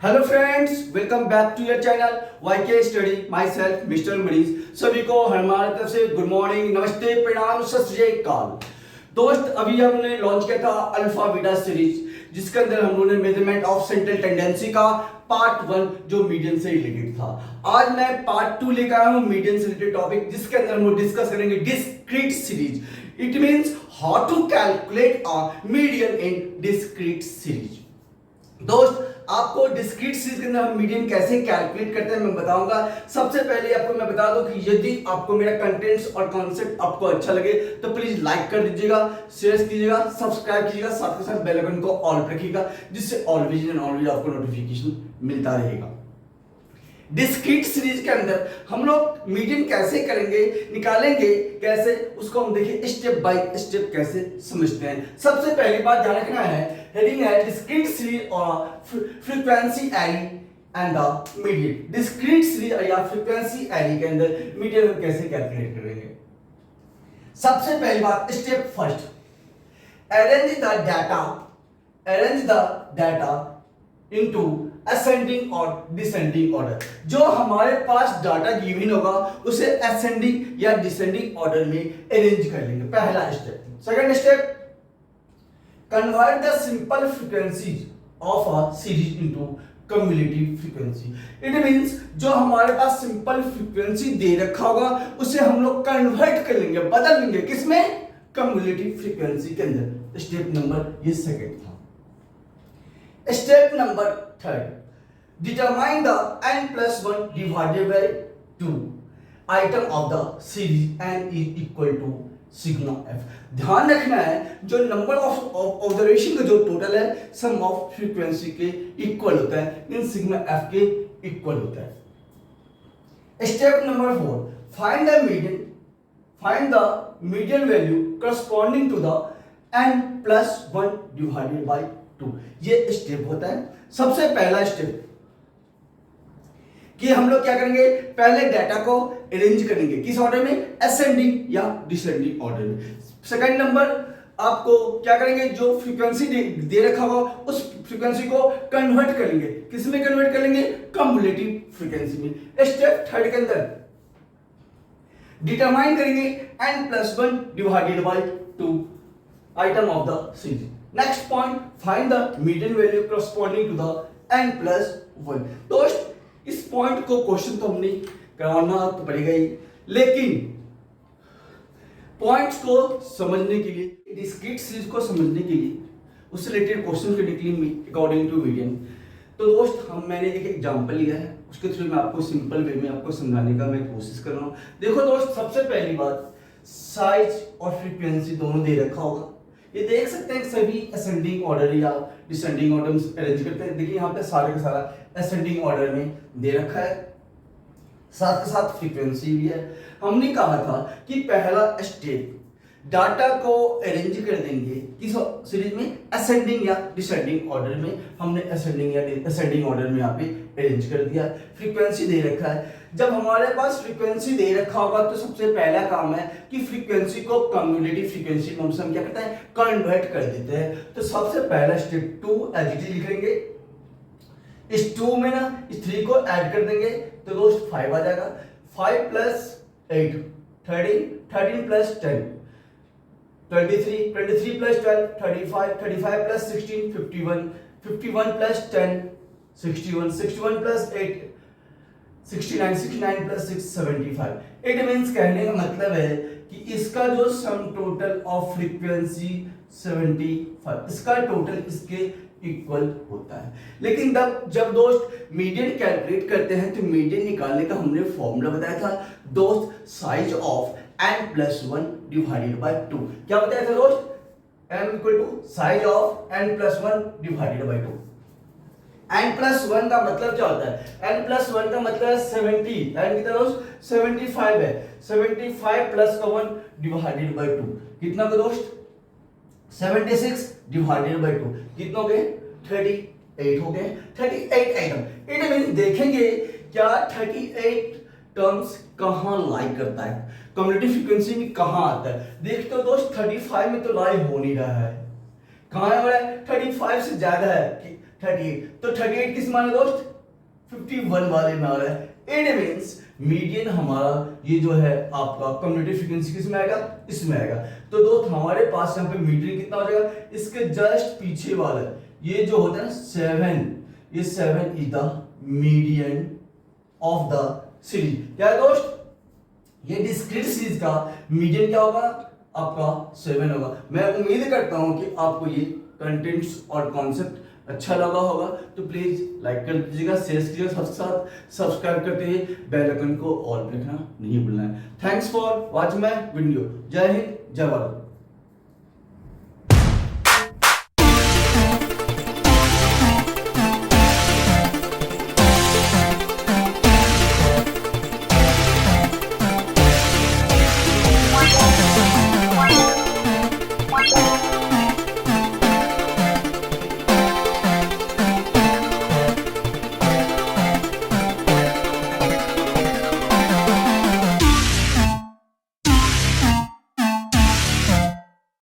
Hello friends, welcome back to your channel YK study. Myself mister Manish. सभी को हमारी तरफ से गुड मॉर्निंग, नमस्ते, प्रणाम, सत श्री अकाल। दोस्त, अभी हमने लॉन्च किया था अल्फा बीटा सीरीज, जिसके अंदर हम लोगों ने मेजरमेंट ऑफ सेंट्रल टेंडेंसी का पार्ट 1 जो मीडियन से रिलेटेड था। आज मैं पार्ट 2 लेकर आया हूं मीडियन से रिलेटेड टॉपिक, जिसके अंदर हम लोग डिस्कस करेंगे discrete series. It means how to calculate a median in discrete series. दोस्त, आपको डिस्क्रीट सीरीज के अंदर हम मीडियन कैसे कैलकुलेट करते हैं मैं बताऊंगा। सबसे पहले आपको मैं बता दूं कि यदि आपको मेरा कंटेंट्स और कॉन्सेप्ट आपको अच्छा लगे तो प्लीज लाइक कर दीजिएगा, शेयर कीजिएगा, सब्सक्राइब कीजिएगा, साथ के साथ बेल आइकन को ऑल पर रखिएगा, जिससे ऑलवेज एंड ऑलवेज आपको नोटिफिकेशन मिलता रहेगा। डिस्क्रीट सीरीज के अंदर हम लोग मीडियन कैसे करेंगे, निकालेंगे कैसे, उसको हम देखिए स्टेप बाय स्टेप कैसे समझते हैं। सबसे पहली बात ध्यान रखना है, हेडिंग है डिस्क्रीट सीरीज और frequency array and the median. Discrete series या फ्रीक्वेंसी एरी के अंदर मीडियन हम कैसे कैलकुलेट करेंगे। सबसे पहली बात, step first, arrange the data into ascending और डिसेंडिंग ऑर्डर। जो हमारे पास डाटा गिवन होगा उसे असेंडिंग या डिसेंडिंग ऑर्डर में अरेंज कर लेंगे, पहला step. Second step, convert the simple frequency of a series into cumulative frequency. It means जो हमारे पास सिंपल फ्रीक्वेंसी दे रखा होगा उसे हम लोग कन्वर्ट कर लेंगे, बदल लेंगे, किसमें? कम्युलेटिव फ्रीक्वेंसी के अंदर। स्टेप नंबर ये सेकंड था। Step number third, determine the n+1 divided by 2 item of the series n is equal to sigma f। ध्यान रखना है, जो नंबर ऑफ ऑब्जर्वेशन का जो टोटल है सम ऑफ फ्रीक्वेंसी के इक्वल होता है, इन सिग्मा f के इक्वल होता है। Step number 4, find the median value corresponding to the n+1 divided by 2। ये स्टेप होता है। सबसे पहला स्टेप कि हम लोग क्या करेंगे, पहले डाटा को अरेंज करेंगे, किस ऑर्डर में? असेंडिंग या डिसेंडिंग ऑर्डर में। सेकंड नंबर, आपको क्या करेंगे, जो फ्रीक्वेंसी दे रखा होगा उस फ्रीक्वेंसी को कन्वर्ट करेंगे, किस में कन्वर्ट करेंगे? कम्युलेटिव फ्रीक्वेंसी में। स्टेप थर्ड के अंदर डिटरमाइन करेंगे n+1 divided by 2 item of the series. Next point, find the median value corresponding to the n+1। दोस्त, इस पॉइंट को क्वेश्चन तो हमने करवाना तो पड़ेगा ही, लेकिन पॉइंट्स को समझने के लिए, डिस्क्रीट सीरीज को समझने के लिए, उससे रिलेटेड क्वेश्चन के लिए अकॉर्डिंग टू मीडियन, तो दोस्त मैंने एक एग्जांपल लिया है, उसके थ्रू मैं आपको सिंपल वे में आपको समझाने का मैं कोशिश कर रहा हूँ। देखो दोस्त, सबसे पहली बात, साइज और फ्रीक्वेंसी दोनों दे रखा होगा। ये देख सकते हैं सभी असेंडिंग ऑर्डर या डिसेंडिंग ऑर्डर में अरेंज करते हैं। देखिए यहाँ पे सारे का सारा असेंडिंग ऑर्डर में दे रखा है, साथ के साथ फ्रीक्वेंसी भी है। हमने कहा था कि पहला स्टेप, डाटा को अरेंज कर देंगे किस सीरीज में? असेंडिंग या डिसेंडिंग ऑर्डर में। हमने असेंडिंग या असेंडिंग ऑर्डर में यहाँ पे अरेंज कर दिया। फ्रीक्वेंसी दे रखा है। जब हमारे पास फ्रीक्वेंसी दे रखा होगा तो सबसे पहला काम है कि फ्रीक्वेंसी को कम्युलेटिव फ्रीक्वेंसी में हम क्या करते हैं? कन्वर्ट कर देते हैं। तो सबसे पहला स्टेप 2 एज इट इज लिखेंगे। इस 2 में ना इस 3 को ऐड कर देंगे तो दोस्त 5 आ जाएगा। 5 + 8 13, 13 + 10 23, 23 + 12 35, 35 + 16 51, 51 + 10 61, 61 + 8 69, 69 + 6 75। इट मींस कहने का मतलब है कि इसका जो सम टोटल ऑफ फ्रीक्वेंसी 75, इसका टोटल इसके इक्वल होता है। लेकिन जब दोस्त मीडियन कैलकुलेट करते हैं तो मीडियन निकालने का हमने फॉर्मूला बताया था दोस्त, size of n+1 divided by 2। क्या बताया था दोस्त? m = size of n+1 divided by 2। n+1 का मतलब क्या होता है? n+1 का मतलब है 70, n कितना दोस्त? 75 है। 75 + 1 डिवाइडेड बाय 2 कितना का दोस्त? 76 डिवाइडेड बाय 2 कितना हो गए? 38 हो गए। 38 आइटम। इट मींस देखेंगे क्या 38 टर्म्स कहां लाई करता है, कम्युलेटिव फ्रीक्वेंसी में कहां आता है। देखते हो दोस्त 35 में तो लाई हो नहीं रहा है, कहां हो रहा है? 35 से ज्यादा है, 38। तो 38 किस मान है दोस्त? 51 वाले में आ रहा है। इट मींस मीडियन हमारा ये जो है आपका कम्युनिटी फ्रीक्वेंसी किस में आएगा? इसमें आएगा। तो दोस्त हमारे पास यहाँ पे मीडियन कितना हो जाएगा? इसके जस्ट पीछे वाला ये जो होता है ना 7, ये 7 is the median of the series. क्या है दोस्त? ये डिस्क्रीट सीरीज का मीडियन क्या होगा? आपका 7 होगा। मैं उम्मीद करता हूं कि आपको ये कंटेंट्स और कॉन्सेप्ट अच्छा लगा होगा। तो प्लीज लाइक कर दीजिएगा, शेयर कीजिएगा, साथ सब्सक्राइब करते हुए बेल आइकन को ऑल पे रखना नहीं भूलना है। Thanks for watching my video. जय हिंद, जय भारत।